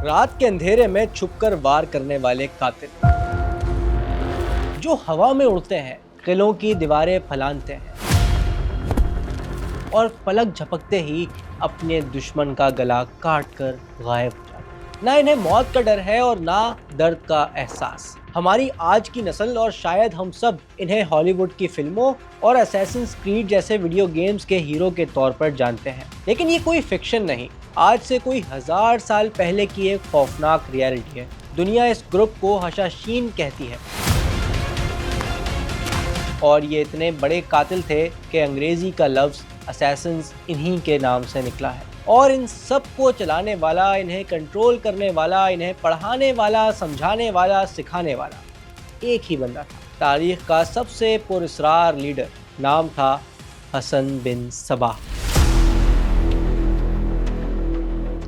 رات کے اندھیرے میں چھپ کر وار کرنے والے قاتل جو ہوا میں اڑتے ہیں، قلعوں کی دیواریں پھلانتے ہیں اور پلک جھپکتے ہی اپنے دشمن کا گلا کاٹ کر غائب ہو جاتے ہیں۔ نہ انہیں موت کا ڈر ہے اور نہ درد کا احساس۔ ہماری آج کی نسل اور شاید ہم سب انہیں ہالی ووڈ کی فلموں اور اسیسنز کریڈ جیسے ویڈیو گیمز کے ہیرو کے طور پر جانتے ہیں، لیکن یہ کوئی فکشن نہیں، آج سے کوئی 1000 سال پہلے کی ایک خوفناک ریئلٹی ہے۔ دنیا اس گروپ کو حشاشین کہتی ہے اور یہ اتنے بڑے قاتل تھے کہ انگریزی کا لفظ اسیسنز انہی کے نام سے نکلا ہے، اور ان سب کو چلانے والا، انہیں کنٹرول کرنے والا، انہیں پڑھانے والا، سمجھانے والا، سکھانے والا ایک ہی بندہ تھا، تاریخ کا سب سے پراسرار لیڈر، نام تھا حسن بن صباح۔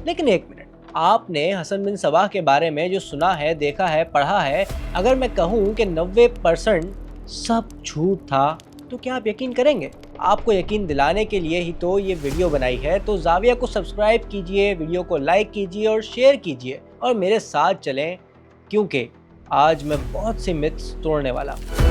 لیکن ایک منٹ، آپ نے حسن بن صباح کے بارے میں جو سنا ہے، دیکھا ہے، پڑھا ہے، اگر میں کہوں کہ 90% سب جھوٹ تھا تو کیا آپ یقین کریں گے؟ آپ کو یقین دلانے کے لیے ہی تو یہ ویڈیو بنائی ہے، تو زاویہ کو سبسکرائب کیجئے، ویڈیو کو لائک کیجئے اور شیئر کیجئے اور میرے ساتھ چلیں، کیونکہ آج میں بہت سے متس توڑنے والا ہوں۔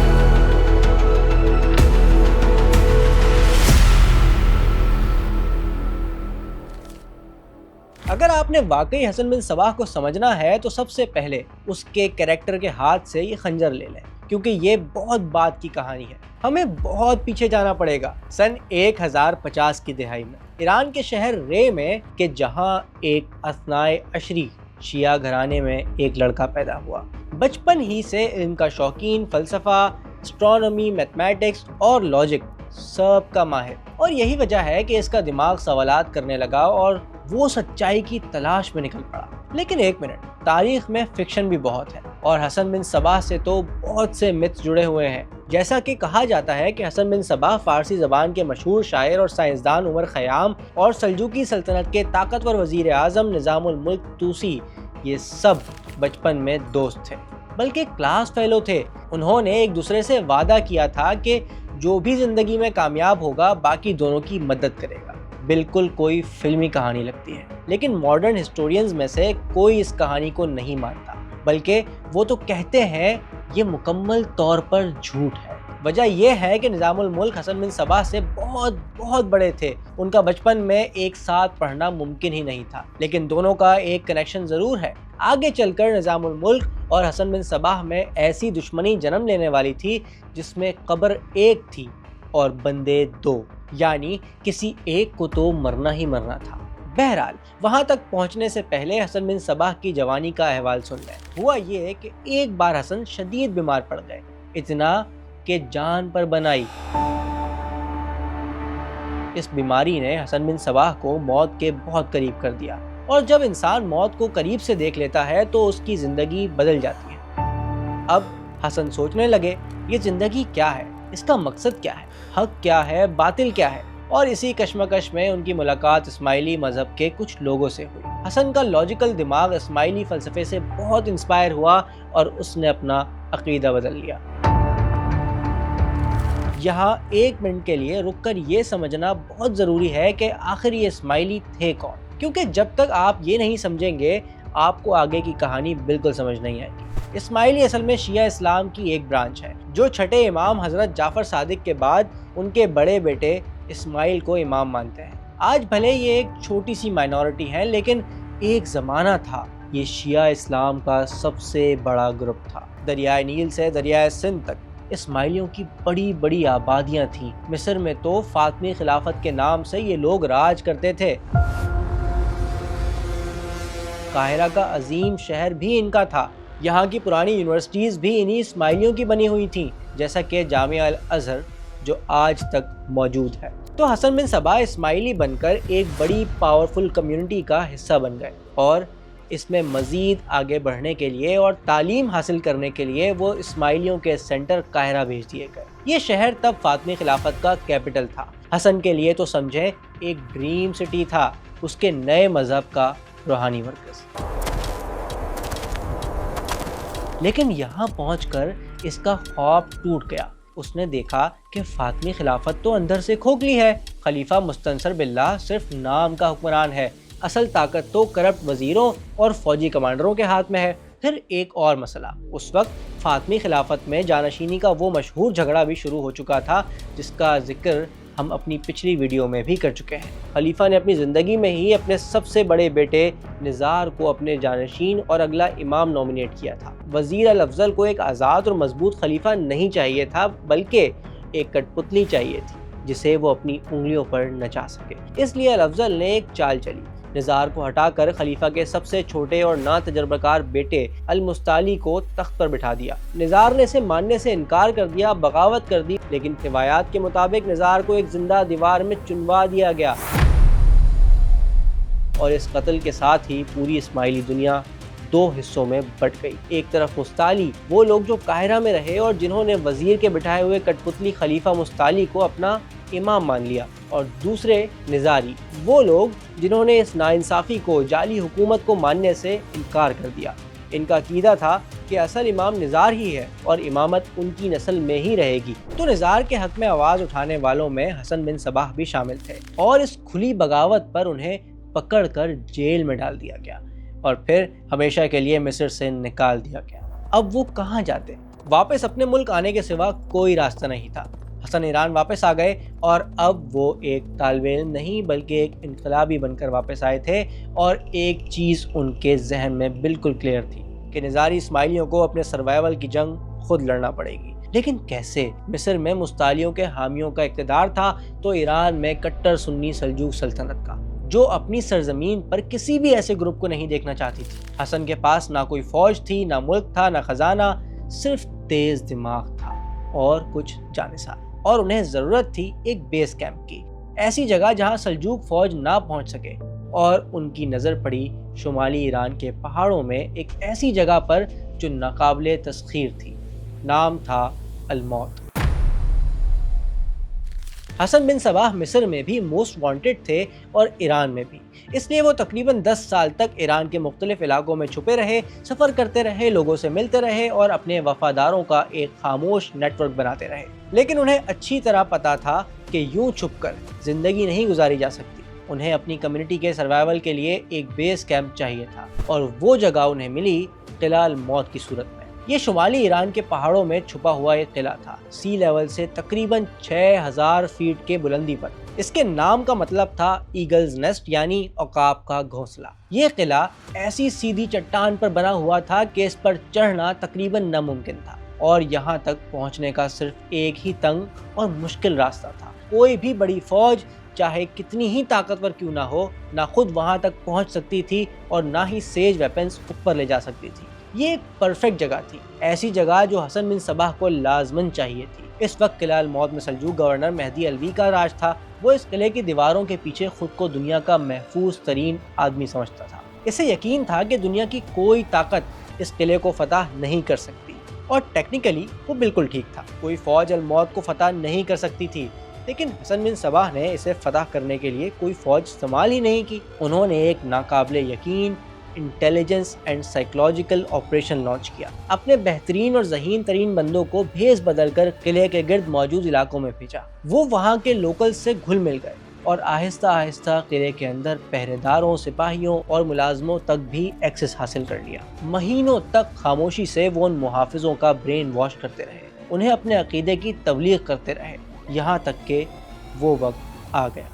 اگر آپ نے واقعی حسن بن صباح کو سمجھنا ہے تو سب سے پہلے اس کے کریکٹر کے ہاتھ سے یہ خنجر لے لیں، کیونکہ یہ بہت بات کی کہانی ہے۔ ہمیں بہت پیچھے جانا پڑے گا، سن 1050 کی دہائی میں ایران کے شہر رے میں، کہ جہاں ایک اثنائے عشری شیعہ گھرانے میں ایک لڑکا پیدا ہوا۔ بچپن ہی سے علم کا شوقین، فلسفہ، اسٹرانومی، میتھمیٹکس اور لاجک سب کا ماہر، اور یہی وجہ ہے کہ اس کا دماغ سوالات کرنے لگا اور وہ سچائی کی تلاش میں نکل پڑا۔ لیکن ایک منٹ، تاریخ میں فکشن بھی بہت ہے اور حسن بن صباح سے تو بہت سے متس جڑے ہوئے ہیں۔ جیسا کہ کہا جاتا ہے کہ حسن بن صباح فارسی زبان کے مشہور شاعر اور سائنسدان عمر خیام اور سلجوقی سلطنت کے طاقتور وزیر اعظم نظام الملک توسی، یہ سب بچپن میں دوست تھے، بلکہ کلاس فیلو تھے۔ انہوں نے ایک دوسرے سے وعدہ کیا تھا کہ جو بھی زندگی میں کامیاب ہوگا باقی دونوں کی مدد کرے گا۔ بالکل کوئی فلمی کہانی لگتی ہے، لیکن ماڈرن ہسٹورینز میں سے کوئی اس کہانی کو نہیں مانتا، بلکہ وہ تو کہتے ہیں یہ مکمل طور پر جھوٹ ہے۔ وجہ یہ ہے کہ نظام الملک حسن بن صباح سے بہت بڑے تھے، ان کا بچپن میں ایک ساتھ پڑھنا ممکن ہی نہیں تھا، لیکن دونوں کا ایک کنیکشن ضرور ہے۔ آگے چل کر نظام الملک اور حسن بن صباح میں ایسی دشمنی جنم لینے والی تھی جس میں قبر ایک تھی اور بندے دو، یعنی کسی ایک کو تو مرنا ہی مرنا تھا۔ بہرحال وہاں تک پہنچنے سے پہلے حسن بن صباح کی جوانی کا احوال سن لیں۔ ہوا یہ کہ ایک بار حسن شدید بیمار پڑ گئے، اتنا کہ جان پر بنائی۔ اس بیماری نے حسن بن صباح کو موت کے بہت قریب کر دیا، اور جب انسان موت کو قریب سے دیکھ لیتا ہے تو اس کی زندگی بدل جاتی ہے۔ اب حسن سوچنے لگے، یہ زندگی کیا ہے، اس کا مقصد کیا ہے، حق کیا ہے، باطل کیا ہے، اور اسی کشمکش میں ان کی ملاقات اسماعیلی مذہب کے کچھ لوگوں سے ہوئی۔ حسن کا لاجیکل دماغ اسماعیلی فلسفے سے بہت انسپائر ہوا اور اس نے اپنا عقیدہ بدل لیا۔ یہاں ایک منٹ کے لیے رک کر یہ سمجھنا بہت ضروری ہے کہ آخر یہ اسماعیلی تھے کون، کیونکہ جب تک آپ یہ نہیں سمجھیں گے آپ کو آگے کی کہانی بالکل سمجھ نہیں آئے گی۔ اسماعیلی اصل میں شیعہ اسلام کی ایک برانچ ہے جو چھٹے امام حضرت جعفر صادق کے بعد ان کے بڑے بیٹے اسماعیل کو امام مانتے ہیں۔ آج بھلے یہ ایک چھوٹی سی مائنورٹی ہے، لیکن ایک زمانہ تھا یہ شیعہ اسلام کا سب سے بڑا گروپ تھا۔ دریائے نیل سے دریائے سندھ تک اسماعیلیوں کی بڑی آبادیاں تھیں۔ مصر میں تو فاطمی خلافت کے نام سے یہ لوگ راج کرتے تھے۔ قاہرہ کا عظیم شہر بھی ان کا تھا، یہاں کی پرانی یونیورسٹیز بھی انہی اسماعیلیوں کی بنی ہوئی تھیں، جیسا کہ جامعہ الازہر جو آج تک موجود ہے۔ تو حسن بن صباح اسماعیلی بن کر ایک بڑی پاورفل کمیونٹی کا حصہ بن گئے، اور اس میں مزید آگے بڑھنے کے لیے اور تعلیم حاصل کرنے کے لیے وہ اسماعیلیوں کے سینٹر قاہرہ بھیج دیے گئے۔ یہ شہر تب فاطمی خلافت کا کیپٹل تھا۔ حسن کے لیے تو سمجھیں ایک ڈریم سٹی تھا، اس کے نئے مذہب کا روحانی مرکز۔ لیکن یہاں پہنچ کر اس کا خواب ٹوٹ گیا۔ اس نے دیکھا کہ فاطمی خلافت تو اندر سے کھوکھلی ہے، خلیفہ مستنصر باللہ صرف نام کا حکمران ہے، اصل طاقت تو کرپٹ وزیروں اور فوجی کمانڈروں کے ہاتھ میں ہے۔ پھر ایک اور مسئلہ، اس وقت فاطمی خلافت میں جانشینی کا وہ مشہور جھگڑا بھی شروع ہو چکا تھا جس کا ذکر ہم اپنی پچھلی ویڈیو میں بھی کر چکے ہیں۔ خلیفہ نے اپنی زندگی میں ہی اپنے سب سے بڑے بیٹے نزار کو اپنے جانشین اور اگلا امام نومینیٹ کیا تھا۔ وزیر الافضل کو ایک آزاد اور مضبوط خلیفہ نہیں چاہیے تھا، بلکہ ایک کٹ پتلی چاہیے تھی جسے وہ اپنی انگلیوں پر نچا سکے۔ اس لیے الافضل نے ایک چال چلی، نزار کو ہٹا کر خلیفہ کے سب سے چھوٹے اور ناتجربہ کار بیٹے المستعلی کو تخت پر بٹھا دیا۔ نزار نے اسے ماننے سے انکار کر دیا، بغاوت کر دی، لیکن روایات کے مطابق نزار کو ایک زندہ دیوار میں چنوا دیا گیا اور اس قتل کے ساتھ ہی پوری اسماعیلی دنیا دو حصوں میں بٹ گئی۔ ایک طرف مستعلی، وہ لوگ جو قاہرہ میں رہے اور جنہوں نے وزیر کے بٹھائے ہوئے کٹ پتلی خلیفہ مستعلی کو اپنا امام مان لیا، اور دوسرے نزاری، وہ لوگ جنہوں نے اس ناانصافی کو، جعلی حکومت کو ماننے سے انکار کر دیا۔ ان کا عقیدہ تھا کہ اصل امام نزار ہی ہے اور امامت ان کی نسل میں ہی رہے گی۔ تو نزار کے حق میں آواز اٹھانے والوں میں حسن بن صباح بھی شامل تھے، اور اس کھلی بغاوت پر انہیں پکڑ کر جیل میں ڈال دیا گیا اور پھر ہمیشہ کے لیے مصر سے نکال دیا گیا۔ اب وہ کہاں جاتے؟ واپس اپنے ملک آنے کے سوا کوئی راستہ نہیں تھا۔ حسن ایران واپس آ گئے اور اب وہ ایک طالب علم نہیں بلکہ ایک انقلابی بن کر واپس آئے تھے، اور ایک چیز ان کے ذہن میں بالکل کلیئر تھی کہ نزاری اسماعیلیوں کو اپنے سروائیول کی جنگ خود لڑنا پڑے گی۔ لیکن کیسے؟ مصر میں مستعلیوں کے حامیوں کا اقتدار تھا تو ایران میں کٹر سنی سلجوق سلطنت کا، جو اپنی سرزمین پر کسی بھی ایسے گروپ کو نہیں دیکھنا چاہتی تھی۔ حسن کے پاس نہ کوئی فوج تھی، نہ ملک تھا، نہ خزانہ، صرف تیز دماغ تھا اور کچھ جانسار، اور انہیں ضرورت تھی ایک بیس کیمپ کی، ایسی جگہ جہاں سلجوق فوج نہ پہنچ سکے۔ اور ان کی نظر پڑی شمالی ایران کے پہاڑوں میں ایک ایسی جگہ پر جو ناقابل تسخیر تھی، نام تھا الموت۔ حسن بن صباح مصر میں بھی موسٹ وانٹڈ تھے اور ایران میں بھی، اس لیے وہ تقریباً 10 سال تک ایران کے مختلف علاقوں میں چھپے رہے، سفر کرتے رہے، لوگوں سے ملتے رہے اور اپنے وفاداروں کا ایک خاموش نیٹ ورک بناتے رہے۔ لیکن انہیں اچھی طرح پتا تھا کہ یوں چھپ کر زندگی نہیں گزاری جا سکتی۔ انہیں اپنی کمیونٹی کے سروائیول کے لیے ایک بیس کیمپ چاہیے تھا، اور وہ جگہ انہیں ملی قلعہ الموت کی صورت میں۔ یہ شمالی ایران کے پہاڑوں میں چھپا ہوا ایک قلعہ تھا، سی لیول سے تقریباً 6000 فیٹ کے بلندی پر۔ اس کے نام کا مطلب تھا ایگلز نیسٹ، یعنی عقاب کا گھونسلہ۔ یہ قلعہ ایسی سیدھی چٹان پر بنا ہوا تھا کہ اس پر چڑھنا تقریباً ناممکن تھا، اور یہاں تک پہنچنے کا صرف ایک ہی تنگ اور مشکل راستہ تھا۔ کوئی بھی بڑی فوج چاہے کتنی ہی طاقتور کیوں نہ ہو، نہ خود وہاں تک پہنچ سکتی تھی اور نہ ہی سیج ویپنز اوپر لے جا سکتی تھی۔ یہ ایک پرفیکٹ جگہ تھی، ایسی جگہ جو حسن بن صباح کو لازماً چاہیے تھی۔ اس وقت قلعہ الموت میں سلجوق گورنر مہدی علوی کا راج تھا۔ وہ اس قلعے کی دیواروں کے پیچھے خود کو دنیا کا محفوظ ترین آدمی سمجھتا تھا۔ اسے یقین تھا کہ دنیا کی کوئی طاقت اس قلعے کو فتح نہیں کر سکتی، اور ٹیکنیکلی وہ بالکل ٹھیک تھا۔ کوئی فوج الموت کو فتح نہیں کر سکتی تھی، لیکن حسن بن صباح نے اسے فتح کرنے کے لیے کوئی فوج استعمال ہی نہیں کی۔ انہوں نے ایک ناقابل یقین intelligence and psychological operation launch کیا۔ اپنے بہترین اور ذہین ترین بندوں کو بھیس بدل کر قلعے کے گرد موجود علاقوں میں بھیجا۔ وہ وہاں کے لوکل سے گھل مل گئے اور آہستہ آہستہ قلعے کے اندر پہرے داروں، سپاہیوں اور ملازموں تک بھی ایکسس حاصل کر لیا۔ مہینوں تک خاموشی سے وہ ان محافظوں کا برین واش کرتے رہے، انہیں اپنے عقیدے کی تبلیغ کرتے رہے، یہاں تک کہ وہ وقت آ گیا۔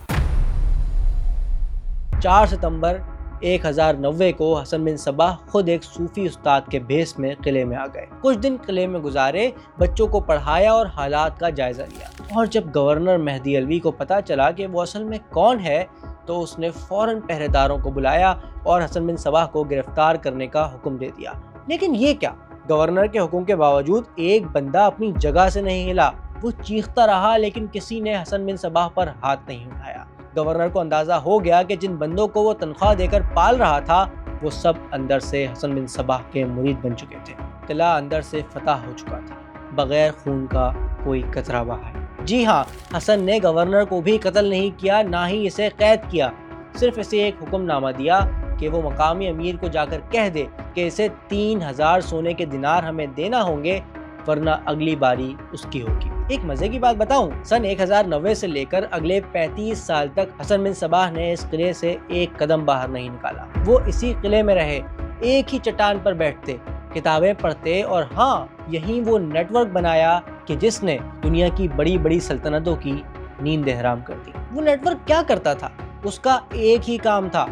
4 ستمبر 1090 کو حسن بن صباح خود ایک صوفی استاد کے بھیس میں قلعے میں آ گئے۔ کچھ دن قلعے میں گزارے، بچوں کو پڑھایا اور حالات کا جائزہ لیا، اور جب گورنر مہدی علوی کو پتا چلا کہ وہ اصل میں کون ہے تو اس نے فوراً پہرے داروں کو بلایا اور حسن بن صباح کو گرفتار کرنے کا حکم دے دیا۔ لیکن یہ کیا؟ گورنر کے حکم کے باوجود ایک بندہ اپنی جگہ سے نہیں ہلا۔ وہ چیختا رہا لیکن کسی نے حسن بن صباح پر ہاتھ نہیں اٹھایا۔ گورنر کو اندازہ ہو گیا کہ جن بندوں کو وہ تنخواہ دے کر پال رہا تھا وہ سب اندر سے حسن بن صباح کے مرید بن چکے تھے۔ قلعہ اندر سے فتح ہو چکا تھا، بغیر خون کا کوئی قطرہ بہائے۔ جی ہاں، حسن نے گورنر کو بھی قتل نہیں کیا، نہ ہی اسے قید کیا، صرف اسے ایک حکم نامہ دیا کہ وہ مقامی امیر کو جا کر کہہ دے کہ اسے 3000 سونے کے دینار ہمیں دینا ہوں گے، ورنہ اگلی باری اس کی ہوگی۔ ایک مزے کی بات بتاؤں، سن 1090 سے لے کر اگلے 35 سال تک حسن بن صباح نے اس قلعے سے ایک قدم باہر نہیں نکالا۔ وہ اسی قلعے میں رہے، ایک ہی چٹان پر بیٹھتے، کتابیں پڑھتے، اور ہاں، یہیں وہ نیٹ ورک بنایا کہ جس نے دنیا کی بڑی بڑی سلطنتوں کی نیند حرام کر دی۔ وہ نیٹ ورک کیا کرتا تھا؟ اس کا ایک ہی کام تھا،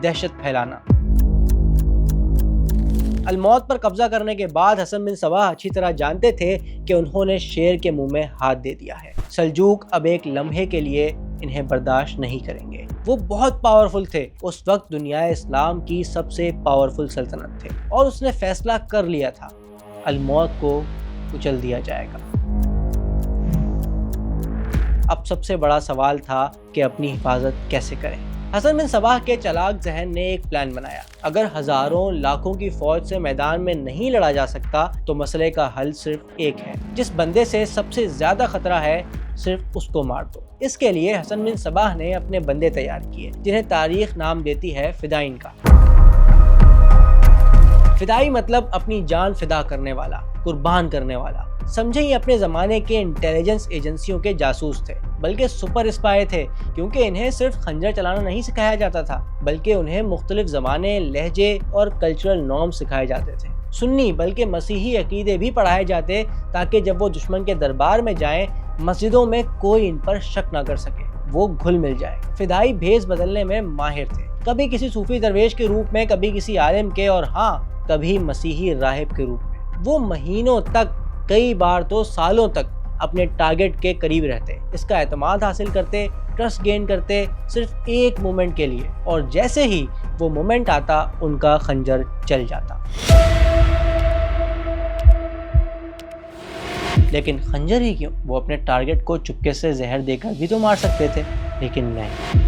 دہشت پھیلانا۔ الموت پر قبضہ کرنے کے بعد حسن بن صباح اچھی طرح جانتے تھے کہ انہوں نے شیر کے منہ میں ہاتھ دے دیا ہے۔ سلجوق اب ایک لمحے کے لیے انہیں برداشت نہیں کریں گے۔ وہ بہت پاورفل تھے، اس وقت دنیا اسلام کی سب سے پاورفل سلطنت تھے، اور اس نے فیصلہ کر لیا تھا، الموت کو کچل دیا جائے گا۔ اب سب سے بڑا سوال تھا کہ اپنی حفاظت کیسے کریں۔ حسن بن صباح کے چالاک ذہن نے ایک پلان بنایا۔ اگر ہزاروں لاکھوں کی فوج سے میدان میں نہیں لڑا جا سکتا تو مسئلے کا حل صرف ایک ہے، جس بندے سے سب سے زیادہ خطرہ ہے صرف اس کو مار دو۔ اس کے لیے حسن بن صباح نے اپنے بندے تیار کیے، جنہیں تاریخ نام دیتی ہے فدائین کا۔ فدائی مطلب اپنی جان فدا کرنے والا، قربان کرنے والا۔ سمجھیں، یہ اپنے زمانے کے انٹیلیجنس ایجنسیوں کے جاسوس تھے، بلکہ سپر اسپائی تھے، کیونکہ انہیں صرف خنجر چلانا نہیں سکھایا جاتا تھا، بلکہ انہیں مختلف زمانے، لہجے اور کلچرل نارم سکھائے جاتے تھے۔ سنی بلکہ مسیحی عقیدے بھی پڑھائے جاتے تاکہ جب وہ دشمن کے دربار میں جائیں، مسجدوں میں کوئی ان پر شک نہ کر سکے، وہ گھل مل جائے۔ فدائی بھیس بدلنے میں ماہر تھے، کبھی کسی صوفی درویش کے روپ میں، کبھی کسی عالم کے، اور ہاں، کبھی مسیحی راہب کے روپ میں۔ وہ مہینوں تک، کئی بار تو سالوں تک اپنے ٹارگٹ کے قریب رہتے، اس کا اعتماد حاصل کرتے، ٹرسٹ گین کرتے، صرف ایک مومنٹ کے لیے، اور جیسے ہی وہ مومنٹ آتا ان کا خنجر چل جاتا۔ لیکن خنجر ہی کیوں؟ وہ اپنے ٹارگٹ کو چپکے سے زہر دے کر بھی تو مار سکتے تھے، لیکن نہیں۔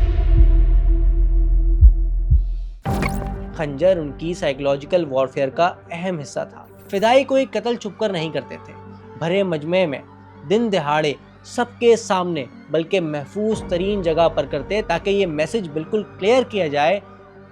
خنجر ان کی سائیکولوجیکل وارفیئر کا اہم حصہ تھا۔ فدائی کوئی قتل چھپ کر نہیں کرتے تھے، بھرے مجمع میں، دن دہاڑے، سب کے سامنے، بلکہ محفوظ ترین جگہ پر کرتے، تاکہ یہ میسج بالکل کلیئر کیا جائے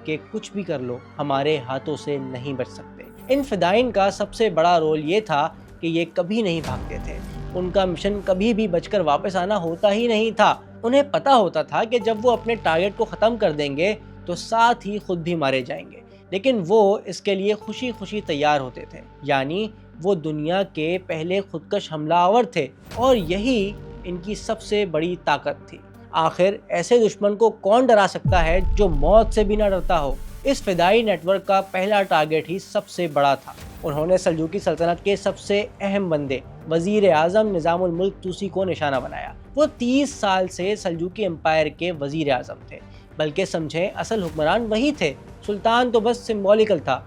کہ کچھ بھی کر لو، ہمارے ہاتھوں سے نہیں بچ سکتے۔ ان فدائین کا سب سے بڑا رول یہ تھا کہ یہ کبھی نہیں بھاگتے تھے، ان کا مشن کبھی بھی بچ کر واپس آنا ہوتا ہی نہیں تھا۔ انہیں پتا ہوتا تھا کہ جب وہ اپنے ٹارگٹ کو ختم کر دیں گے تو ساتھ ہی خود بھی مارے جائیں گے، لیکن وہ اس کے لیے خوشی خوشی تیار ہوتے تھے۔ یعنی وہ دنیا کے پہلے خودکش حملہ آور تھے، اور یہی ان کی سب سے بڑی طاقت تھی۔ آخر ایسے دشمن کو کون ڈرا سکتا ہے جو موت سے بھی نہ ڈرتا ہو؟ اس فدائی نیٹ ورک کا پہلا ٹارگٹ ہی سب سے بڑا تھا۔ انہوں نے سلجوقی سلطنت کے سب سے اہم بندے وزیر اعظم نظام الملک طوسی کو نشانہ بنایا۔ وہ 30 سال سے سلجوقی امپائر کے وزیر اعظم تھے، بلکہ سمجھیں اصل حکمران وہی تھے، سلطان تو بس سمبولیکل تھا۔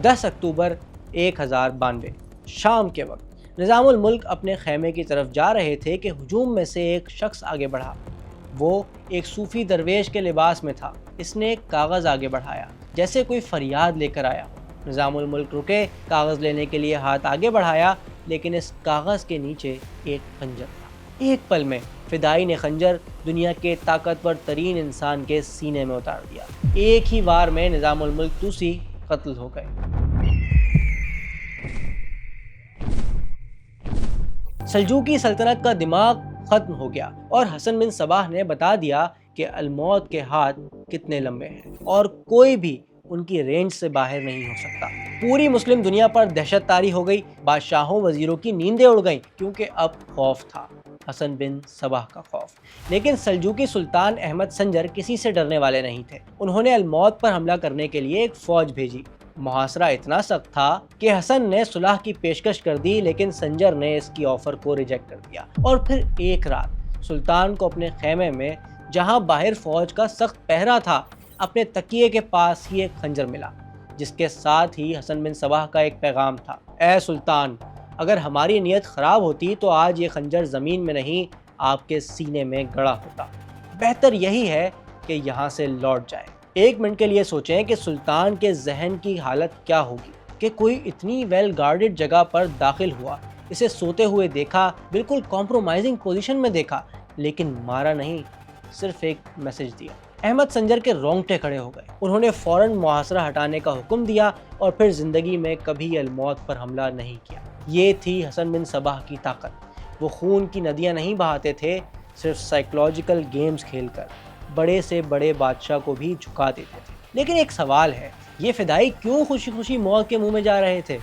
10 اکتوبر 1092 شام کے وقت نظام الملک اپنے خیمے کی طرف جا رہے تھے کہ ہجوم میں سے ایک شخص آگے بڑھا۔ وہ ایک صوفی درویش کے لباس میں تھا۔ اس نے ایک کاغذ آگے بڑھایا، جیسے کوئی فریاد لے کر آیا ہو۔ نظام الملک رکے، کاغذ لینے کے لیے ہاتھ آگے بڑھایا، لیکن اس کاغذ کے نیچے ایک خنجر تھا۔ ایک پل میں فدائی نے خنجر دنیا کے طاقتور ترین انسان کے سینے میں اتار دیا۔ ایک ہی وار میں نظام الملک طوسی قتل ہو گئے۔ سلجوقی سلطنت کا دماغ ختم ہو گیا، اور حسن بن صباح نے بتا دیا کہ الموت کے ہاتھ کتنے لمبے ہیں، اور کوئی بھی ان کی رینج سے باہر نہیں ہو سکتا۔ پوری مسلم دنیا پر دہشت طاری ہو گئی، بادشاہوں وزیروں کی نیندیں اڑ گئیں، کیونکہ اب خوف تھا، حسن بن صباح کا خوف۔ لیکن سلجوقی سلطان احمد سنجر کسی سے ڈرنے والے نہیں تھے۔ انہوں نے الموت پر حملہ کرنے کے لیے ایک فوج بھیجی۔ محاصرہ اتنا سخت تھا کہ حسن نے صلح کی پیشکش کر دی، لیکن سنجر نے اس کی آفر کو ریجیکٹ کر دیا۔ اور پھر ایک رات سلطان کو اپنے خیمے میں، جہاں باہر فوج کا سخت پہرا تھا، اپنے تکیے کے پاس ہی ایک خنجر ملا، جس کے ساتھ ہی حسن بن صباح کا ایک پیغام تھا: اے سلطان، اگر ہماری نیت خراب ہوتی تو آج یہ خنجر زمین میں نہیں، آپ کے سینے میں گڑا ہوتا۔ بہتر یہی ہے کہ یہاں سے لوٹ جائے۔ ایک منٹ کے لیے سوچیں کہ سلطان کے ذہن کی حالت کیا ہوگی کہ کوئی اتنی ویل گارڈڈ جگہ پر داخل ہوا، اسے سوتے ہوئے دیکھا، بالکل کمپرومائزنگ پوزیشن میں دیکھا، لیکن مارا نہیں، صرف ایک میسج دیا۔ احمد سنجر کے رونگٹے کھڑے ہو گئے۔ انہوں نے فوراً محاصرہ ہٹانے کا حکم دیا اور پھر زندگی میں کبھی الموت پر حملہ نہیں کیا۔ یہ تھی حسن بن صباح کی طاقت۔ وہ خون کی ندیاں نہیں بہاتے تھے، صرف سائیکولوجیکل گیمز کھیل کر بڑے سے بڑے بادشاہ کو بھی جھکا دیتے تھے۔ لیکن ایک سوال ہے، یہ فدائی کیوں خوشی خوشی موت کے منہ میں جا رہے تھے؟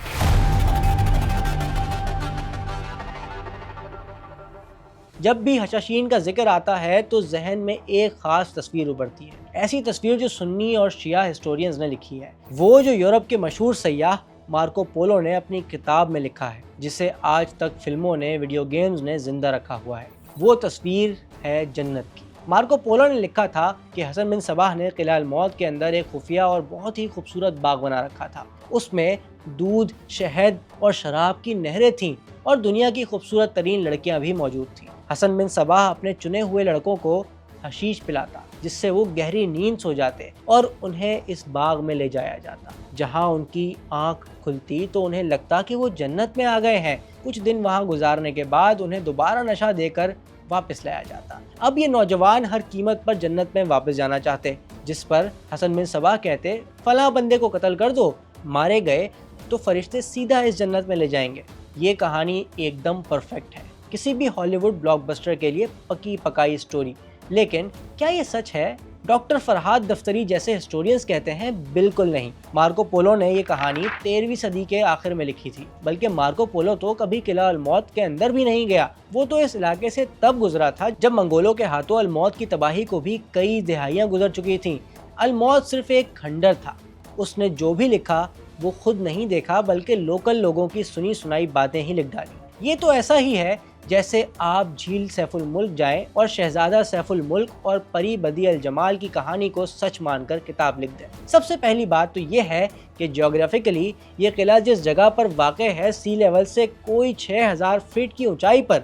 جب بھی حشاشین کا ذکر آتا ہے تو ذہن میں ایک خاص تصویر ابھرتی ہے، ایسی تصویر جو سنی اور شیعہ ہسٹورینز نے لکھی ہے، وہ جو یورپ کے مشہور سیاح مارکو پولو نے اپنی کتاب میں لکھا ہے، جسے آج تک فلموں نے، ویڈیو گیمز نے زندہ رکھا ہوا ہے۔ وہ تصویر ہے جنت کی۔ مارکو پولو نے لکھا تھا کہ حسن بن صباح نے قلعہ الموت کے اندر ایک خفیہ اور بہت ہی خوبصورت باغ بنا رکھا تھا۔ اس میں دودھ، شہد اور شراب کی نہریں تھیں اور دنیا کی خوبصورت ترین لڑکیاں بھی موجود تھیں۔ حسن بن صباح اپنے چنے ہوئے لڑکوں کو حشیش پلاتا، جس سے وہ گہری نیند سو جاتے اور انہیں اس باغ میں لے جایا جاتا، جہاں ان کی آنکھ کھلتی تو انہیں لگتا کہ وہ جنت میں آ گئے ہیں۔ کچھ دن وہاں گزارنے کے بعد انہیں دوبارہ نشہ دے کر واپس لایا جاتا۔ اب یہ نوجوان ہر قیمت پر جنت میں واپس جانا چاہتے، جس پر حسن بن صباح کہتے، فلاں بندے کو قتل کر دو، مارے گئے تو فرشتے سیدھا اس جنت میں لے جائیں گے۔ یہ کہانی ایک دم پرفیکٹ ہے، کسی بھی ہالی ووڈ بلاک بسٹر کے لیے پکی پکائی سٹوری۔ لیکن کیا یہ سچ ہے؟ ڈاکٹر فرحات دفتری جیسے ہسٹورینز کہتے ہیں بالکل نہیں۔ مارکو پولو نے یہ کہانی 13ویں صدی کے آخر میں لکھی تھی، بلکہ مارکو پولو تو کبھی قلعہ الموت کے اندر بھی نہیں گیا۔ وہ تو اس علاقے سے تب گزرا تھا جب منگولوں کے ہاتھوں الموت کی تباہی کو بھی کئی دہائیاں گزر چکی تھیں۔ الموت صرف ایک کھنڈر تھا۔ اس نے جو بھی لکھا وہ خود نہیں دیکھا، بلکہ لوکل لوگوں کی سنی سنائی باتیں ہی لکھ ڈالی۔ یہ تو ایسا ہی ہے جیسے آپ جھیل سیف الملک جائیں اور شہزادہ سیف الملک اور پری بدیع الجمال کی کہانی کو سچ مان کر کتاب لکھ دیں۔ سب سے پہلی بات تو یہ ہے کہ جیوگرافیکلی یہ قلعہ جس جگہ پر واقع ہے، سی لیول سے کوئی 6000 فٹ کی اونچائی پر،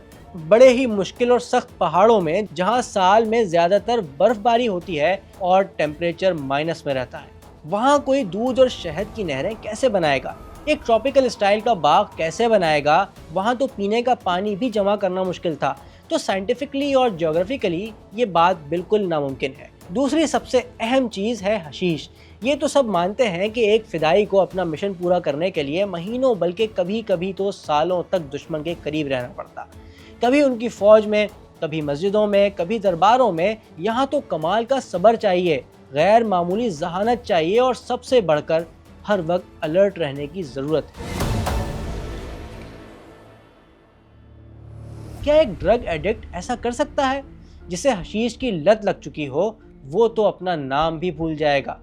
بڑے ہی مشکل اور سخت پہاڑوں میں، جہاں سال میں زیادہ تر برف باری ہوتی ہے اور ٹیمپریچر مائنس میں رہتا ہے، وہاں کوئی دودھ اور شہد کی نہریں کیسے بنائے گا؟ ایک ٹراپیکل اسٹائل کا باغ کیسے بنائے گا؟ وہاں تو پینے کا پانی بھی جمع کرنا مشکل تھا۔ تو سائنٹیفکلی اور جیوگرافیکلی یہ بات بالکل ناممکن ہے۔ دوسری سب سے اہم چیز ہے حشیش۔ یہ تو سب مانتے ہیں کہ ایک فدائی کو اپنا مشن پورا کرنے کے لیے مہینوں بلکہ کبھی کبھی تو سالوں تک دشمن کے قریب رہنا پڑتا، کبھی ان کی فوج میں، کبھی مسجدوں میں، کبھی درباروں میں۔ یہاں تو کمال کا صبر چاہیے، غیر معمولی ذہانت چاہیے اور سب سے بڑھ کر ہر وقت الرٹ رہنے کی ضرورت ہے۔ کیا ایک ڈرگ ایڈکٹ ایسا کر سکتا ہے؟ جسے حشیش کی لت لگ چکی ہو، وہ تو اپنا نام بھی بھول جائے گا۔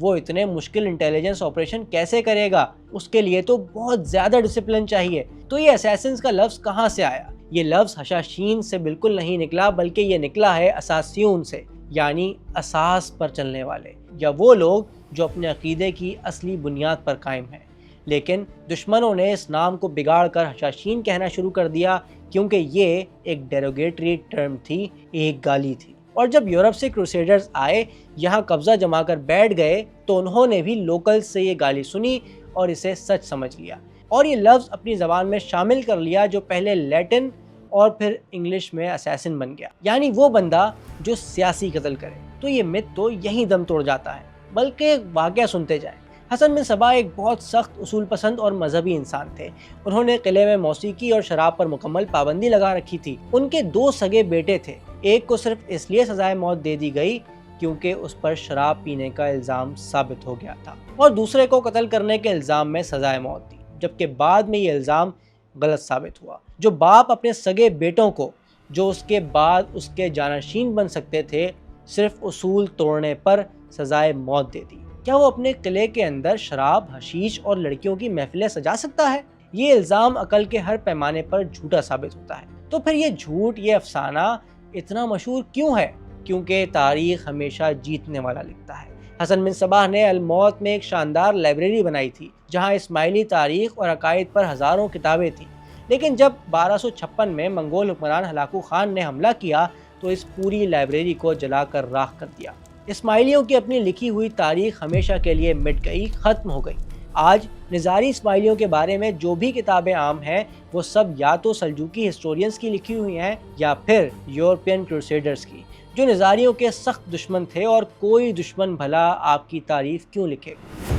وہ اتنے مشکل انٹیلیجنس آپریشن کیسے کرے گا؟ اس کے لیے تو بہت زیادہ ڈسپلن چاہیے۔ تو یہ اسیسنز کا لفظ کہاں سے آیا؟ یہ لفظ حشاشین سے بالکل نہیں نکلا، بلکہ یہ نکلا ہے اساسیون سے، یعنی اساس پر چلنے والے، یا وہ لوگ جو اپنے عقیدے کی اصلی بنیاد پر قائم ہیں۔ لیکن دشمنوں نے اس نام کو بگاڑ کر حشاشین کہنا شروع کر دیا، کیونکہ یہ ایک ڈیروگیٹری ٹرم تھی، ایک گالی تھی۔ اور جب یورپ سے کروسیڈرز آئے، یہاں قبضہ جما کر بیٹھ گئے، تو انہوں نے بھی لوکل سے یہ گالی سنی اور اسے سچ سمجھ لیا، اور یہ لفظ اپنی زبان میں شامل کر لیا، جو پہلے لیٹن اور پھر انگلش میں اسیسن بن گیا، یعنی وہ بندہ جو سیاسی قتل کرے۔ تو یہ مت تو یہیں دم توڑ جاتا ہے۔ بلکہ ایک واقعہ سنتے جائیں۔ حسن بن صباح ایک بہت سخت اصول پسند اور مذہبی انسان تھے۔ انہوں نے قلعے میں موسیقی اور شراب پر مکمل پابندی لگا رکھی تھی۔ ان کے 2 سگے بیٹے تھے، ایک کو صرف اس لیے سزائے موت دے دی گئی کیونکہ اس پر شراب پینے کا الزام ثابت ہو گیا تھا، اور دوسرے کو قتل کرنے کے الزام میں سزائے موت دی، جبکہ بعد میں یہ الزام غلط ثابت ہوا۔ جو باپ اپنے سگے بیٹوں کو، جو اس کے بعد اس کے جانشین بن سکتے تھے، صرف اصول توڑنے پر سزائے موت دے دی، کیا وہ اپنے قلعے کے اندر شراب، حشیش اور لڑکیوں کی محفلیں سجا سکتا ہے؟ یہ الزام عقل کے ہر پیمانے پر جھوٹا ثابت ہوتا ہے۔ تو پھر یہ جھوٹ، یہ افسانہ اتنا مشہور کیوں ہے؟ کیونکہ تاریخ ہمیشہ جیتنے والا لکھتا ہے۔ حسن بن صباح نے الموت میں ایک شاندار لائبریری بنائی تھی، جہاں اسماعیلی تاریخ اور عقائد پر ہزاروں کتابیں تھیں۔ لیکن جب 1256 میں منگول حکمران ہلاکو خان نے حملہ کیا تو اس پوری لائبریری کو جلا کر راکھ کر دیا۔ اسماعیلیوں کی اپنی لکھی ہوئی تاریخ ہمیشہ کے لیے مٹ گئی، ختم ہو گئی۔ آج نظاری اسماعیلیوں کے بارے میں جو بھی کتابیں عام ہیں، وہ سب یا تو سلجوقی ہسٹورینز کی لکھی ہوئی ہیں یا پھر یورپین کروسیڈرز کی، جو نظاریوں کے سخت دشمن تھے، اور کوئی دشمن بھلا آپ کی تعریف کیوں لکھے گا۔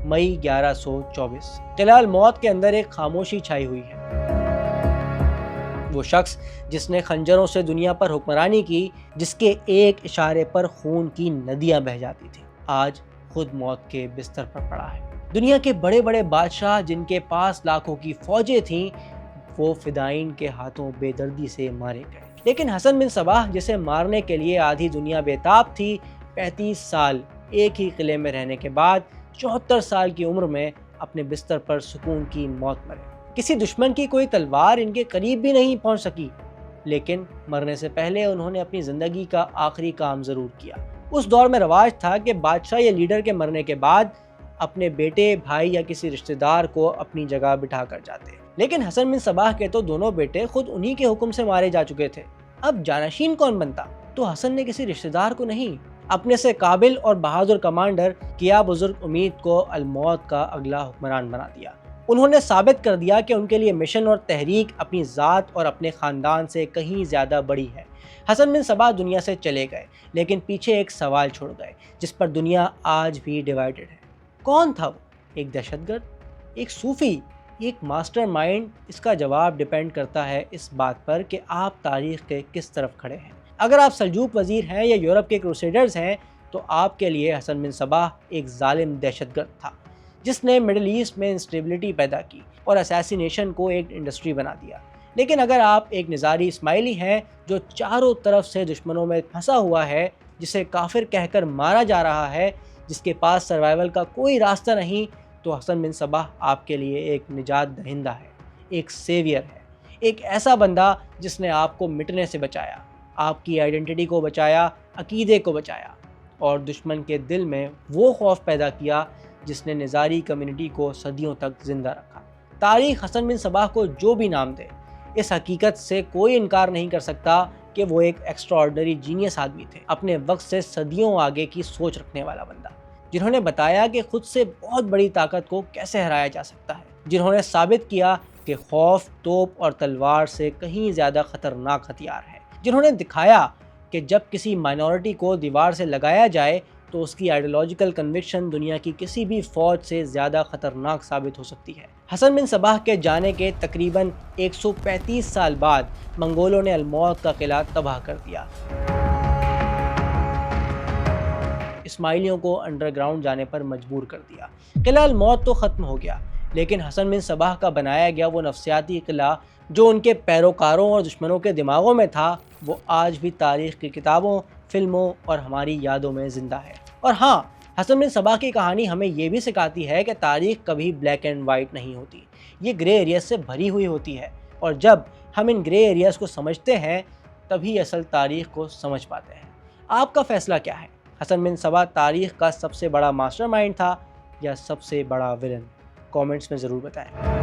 مئی 1124، قلعہ الموت کے اندر ایک خاموشی چھائی ہوئی ہے۔ وہ شخص جس نے خنجروں سے دنیا پر حکمرانی کی، جس کے ایک اشارے پر خون کی ندیاں بہہ جاتی تھیں، آج خود موت کے بستر پر پڑا ہے۔ دنیا کے بڑے بڑے بادشاہ جن کے پاس لاکھوں کی فوجیں تھیں، وہ فدائین کے ہاتھوں بے دردی سے مارے گئے۔ لیکن حسن بن صباح، جسے مارنے کے لیے آدھی دنیا بے تاب تھی، 35 سال ایک ہی قلعے میں رہنے کے بعد 74 سال کی عمر میں اپنے بستر پر سکون کی موت مرے۔ کسی دشمن کی کوئی تلوار ان کے قریب بھی نہیں پہنچ سکی، لیکن مرنے سے پہلے انہوں نے اپنی زندگی کا آخری کام ضرور کیا۔ اس دور میں رواج تھا کہ بادشاہ یا لیڈر کے مرنے کے بعد اپنے بیٹے، بھائی یا کسی رشتہ دار کو اپنی جگہ بٹھا کر جاتے، لیکن حسن بن صباح کے تو دونوں بیٹے خود انہی کے حکم سے مارے جا چکے تھے۔ اب جانشین کون بنتا؟ تو حسن نے کسی رشتہ دار کو نہیں، اپنے سے قابل اور بہادر کمانڈر کیا بزرگ امید کو الموت کا اگلا حکمران بنا دیا۔ انہوں نے ثابت کر دیا کہ ان کے لیے مشن اور تحریک اپنی ذات اور اپنے خاندان سے کہیں زیادہ بڑی ہے۔ حسن بن صباح دنیا سے چلے گئے، لیکن پیچھے ایک سوال چھوڑ گئے جس پر دنیا آج بھی ڈیوائیڈڈ ہے۔ کون تھا وہ؟ ایک دہشت گرد، ایک صوفی، ایک ماسٹر مائنڈ؟ اس کا جواب ڈیپینڈ کرتا ہے اس بات پر کہ آپ تاریخ کے کس طرف کھڑے ہیں۔ اگر آپ سلجوق وزیر ہیں یا یورپ کے کروسیڈرز ہیں، تو آپ کے لیے حسن بن صباح ایک ظالم دہشت گرد تھا جس نے مڈل ایسٹ میں انسٹیبلٹی پیدا کی اور اسیسینیشن کو ایک انڈسٹری بنا دیا۔ لیکن اگر آپ ایک نظاری اسماعیلی ہیں جو چاروں طرف سے دشمنوں میں پھنسا ہوا ہے، جسے کافر کہہ کر مارا جا رہا ہے، جس کے پاس سروائیول کا کوئی راستہ نہیں، تو حسن بن صباح آپ کے لیے ایک نجات دہندہ ہے، ایک سیویئر ہے، ایک ایسا بندہ جس نے آپ کو مٹنے سے بچایا، آپ کی آئیڈینٹی کو بچایا، عقیدے کو بچایا، اور دشمن کے دل میں وہ خوف پیدا کیا جس نے نظاری کمیونٹی کو صدیوں تک زندہ رکھا۔ تاریخ حسن بن صباح کو جو بھی نام دے، اس حقیقت سے کوئی انکار نہیں کر سکتا کہ وہ ایک ایکسٹرا آرڈنری جینیس آدمی تھے، اپنے وقت سے صدیوں آگے کی سوچ رکھنے والا بندہ، جنہوں نے بتایا کہ خود سے بہت بڑی طاقت کو کیسے ہرایا جا سکتا ہے، جنہوں نے ثابت کیا کہ خوف توپ اور تلوار سے کہیں زیادہ خطرناک ہتھیار ہے، جنہوں نے دکھایا کہ جب کسی مائنورٹی کو دیوار سے لگایا جائے تو اس کی آئیڈیولوجیکل کنوکشن دنیا کی کسی بھی فوج سے زیادہ خطرناک ثابت ہو سکتی ہے۔ حسن بن صباح کے جانے کے تقریباً 135 سال بعد منگولوں نے الموت کا قلعہ تباہ کر دیا، اسماعیلیوں کو انڈر گراؤنڈ جانے پر مجبور کر دیا۔ قلعہ الموت تو ختم ہو گیا، لیکن حسن بن صباح کا بنایا گیا وہ نفسیاتی قلعہ جو ان کے پیروکاروں اور دشمنوں کے دماغوں میں تھا، وہ آج بھی تاریخ کی کتابوں، فلموں اور ہماری یادوں میں زندہ ہے۔ اور ہاں، حسن بن صباح کی کہانی ہمیں یہ بھی سکھاتی ہے کہ تاریخ کبھی بلیک اینڈ وائٹ نہیں ہوتی، یہ گرے ایریاز سے بھری ہوئی ہوتی ہے، اور جب ہم ان گرے ایریاز کو سمجھتے ہیں تبھی اصل تاریخ کو سمجھ پاتے ہیں۔ آپ کا فیصلہ کیا ہے؟ حسن بن صباح تاریخ کا سب سے بڑا ماسٹر مائنڈ تھا یا سب سے بڑا ولن؟ کامنٹس میں ضرور بتائیں۔